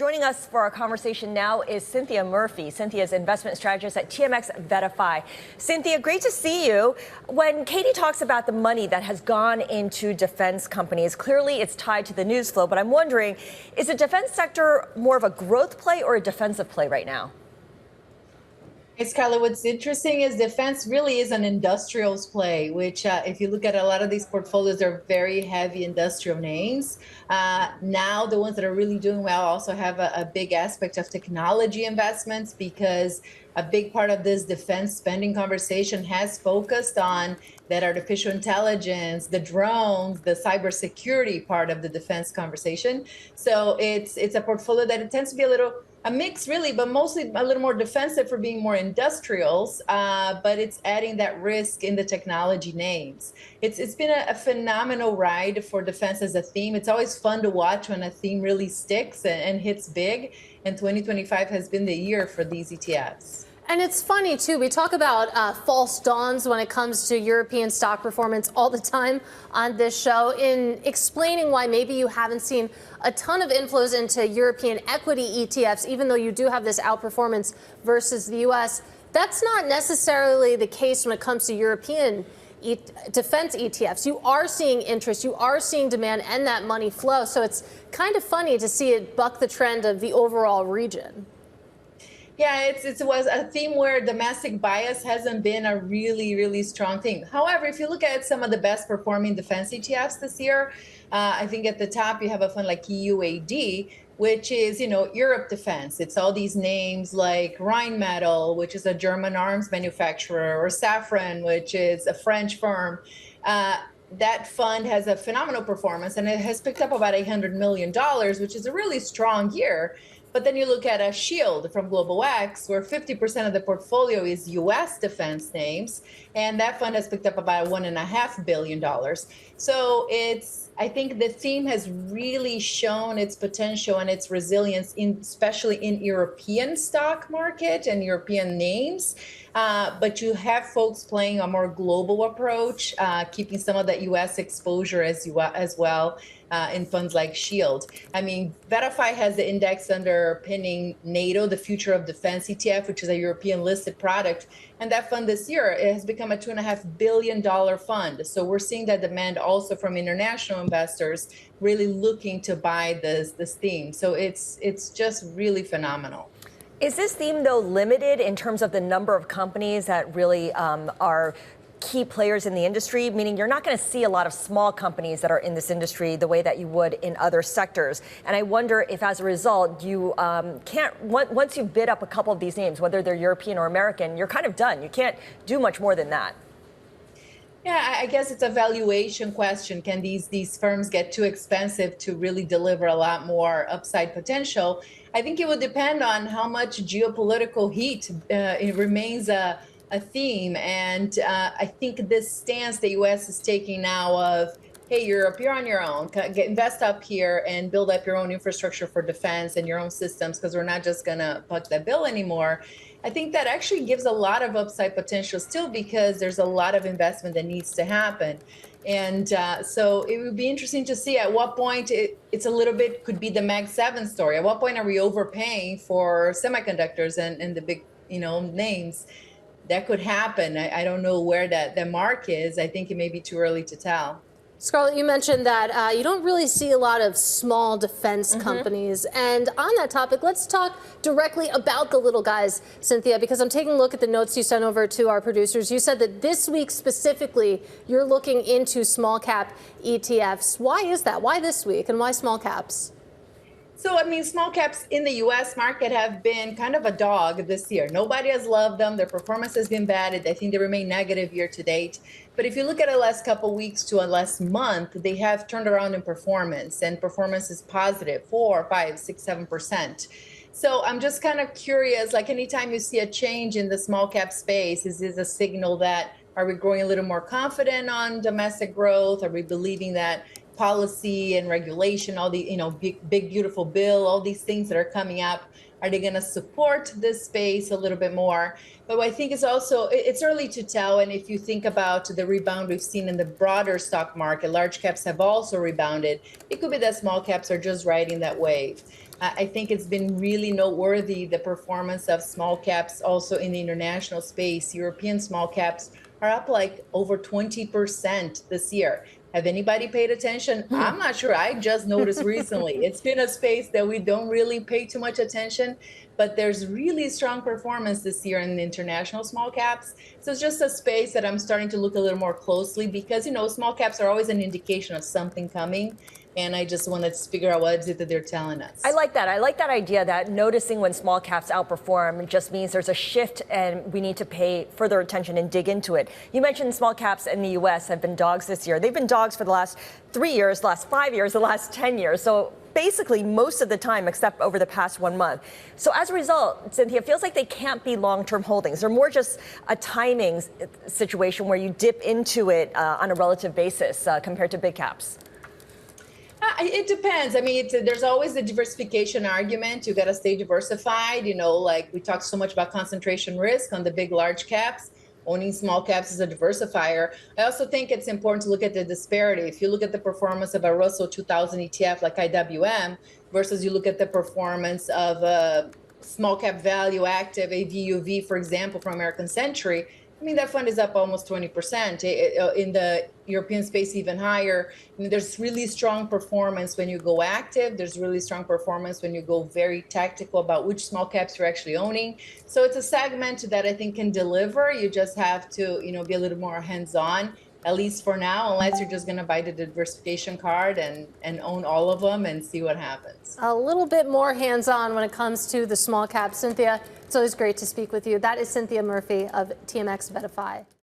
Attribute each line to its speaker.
Speaker 1: Joining us for our conversation now is Cinthia Murphy. Cynthia's investment strategist at TMX VettaFi. Cinthia, great to see you. When Katie talks about the money that has gone into defense companies, clearly it's tied to the news flow, but I'm wondering, is the defense sector more of a growth play or a defensive play right now?
Speaker 2: Hey, Scarlett, what's interesting is defense really is an industrials play, which if you look at a lot of these portfolios, they're very heavy industrial names. Now, the ones that are really doing well also have a big aspect of technology investments, because a big part of this defense spending conversation has focused on that artificial intelligence, the drones, the cybersecurity part of the defense conversation. So it's a portfolio that it tends to be a mix really, but mostly a little more defensive for being more industrials, but it's adding that risk in the technology names. It's been a phenomenal ride for defense as a theme. It's always fun to watch when a theme really sticks and hits big, and 2025 has been the year for these ETFs.
Speaker 3: And it's funny, too. We talk about false dawns when it comes to European stock performance all the time on this show, in explaining why maybe you haven't seen a ton of inflows into European equity ETFs, even though you do have this outperformance versus the U.S. That's not necessarily the case when it comes to European defense ETFs. You are seeing interest, you are seeing demand, and that money flow. So it's kind of funny to see it buck the trend of the overall region.
Speaker 2: Yeah, it was a theme where domestic bias hasn't been a really strong thing. However, if you look at some of the best performing defense ETFs this year, I think at the top you have a fund like EUAD, which is, Europe defense. It's all these names like Rheinmetall, which is a German arms manufacturer, or Safran, which is a French firm. That fund has a phenomenal performance, and it has picked up about $800 million, which is a really strong year. But then you look at a Shield from Global X, where 50% of the portfolio is U.S. defense names, and that fund has picked up about $1.5 billion. So I think the theme has really shown its potential and its resilience, especially in European stock market and European names. But you have folks playing a more global approach, keeping some of that U.S. exposure as well. In funds like Shield. I mean, VettaFi has the index underpinning NATO, the Future of Defense ETF, which is a European listed product. And that fund this year, it has become a $2.5 billion fund. So we're seeing that demand also from international investors really looking to buy this theme. So it's just really phenomenal.
Speaker 1: Is this theme, though, limited in terms of the number of companies that really are key players in the industry, meaning you're not going to see a lot of small companies that are in this industry the way that you would in other sectors? And I wonder if, as a result, you once you bid up a couple of these names, whether they're European or American, you're kind of done. You can't do much more than that.
Speaker 2: Yeah, I guess it's a valuation question. Can these firms get too expensive to really deliver a lot more upside potential? I think it would depend on how much geopolitical heat it remains a theme. And I think this stance the U.S. is taking now of, hey, Europe, you're on your own. Invest up here and build up your own infrastructure for defense and your own systems, because we're not just going to buck that bill anymore. I think that actually gives a lot of upside potential still, because there's a lot of investment that needs to happen. And so it would be interesting to see at what point it's a little bit could be the Mag 7 story. At what point are we overpaying for semiconductors and the big, names? That could happen. I don't know where the mark is. I think it may be too early to tell.
Speaker 3: Scarlett, you mentioned that you don't really see a lot of small defense companies. And on that topic, let's talk directly about the little guys, Cinthia, because I'm taking a look at the notes you sent over to our producers. You said that this week specifically, you're looking into small cap ETFs. Why is that? Why this week, and why small caps?
Speaker 2: So, I mean, small caps in the U.S. market have been kind of a dog this year. Nobody has loved them. Their performance has been bad. I think they remain negative year to date. But if you look at the last couple of weeks to a last month, they have turned around in performance, and performance is positive, 4, 5, 6, 7%. So I'm just kind of curious, like anytime you see a change in the small cap space, is this a signal that, are we growing a little more confident on domestic growth? Are we believing that policy and regulation, all the, big, beautiful bill, all these things that are coming up, are they going to support this space a little bit more? But I think it's early to tell. And if you think about the rebound we've seen in the broader stock market, large caps have also rebounded. It could be that small caps are just riding that wave. I think it's been really noteworthy, the performance of small caps also in the international space. European small caps are up like over 20% this year. Have anybody paid attention? I'm not sure. I just noticed recently. It's been a space that we don't really pay too much attention, but there's really strong performance this year in the international small caps. So it's just a space that I'm starting to look a little more closely because, you know, small caps are always an indication of something coming. And I just wanted to figure out what is it that they're telling us.
Speaker 1: I like that. I like that idea that noticing when small caps outperform just means there's a shift and we need to pay further attention and dig into it. You mentioned small caps in the U.S. have been dogs this year. They've been dogs for the last 3 years, the last 5 years, the last 10 years. So basically most of the time except over the past 1 month. So as a result, Cinthia, it feels like they can't be long-term holdings. They're more just a timing situation where you dip into it on a relative basis compared to big caps.
Speaker 2: It depends. I mean, there's always the diversification argument. You got to stay diversified. You know, like we talk so much about concentration risk on the big, large caps. Owning small caps is a diversifier. I also think it's important to look at the disparity. If you look at the performance of a Russell 2000 ETF like IWM versus you look at the performance of a small cap value active, a VUV, for example, from American Century, I mean, that fund is up almost 20%. In the European space, even higher. I mean, there's really strong performance when you go active. There's really strong performance when you go very tactical about which small caps you're actually owning. So it's a segment that I think can deliver. You just have to, you know, be a little more hands-on, at least for now, unless you're just going to buy the diversification card and own all of them and see what happens.
Speaker 3: A little bit more hands-on when it comes to the small cap. Cinthia, it's always great to speak with you. That is Cinthia Murphy of TMX VettaFi.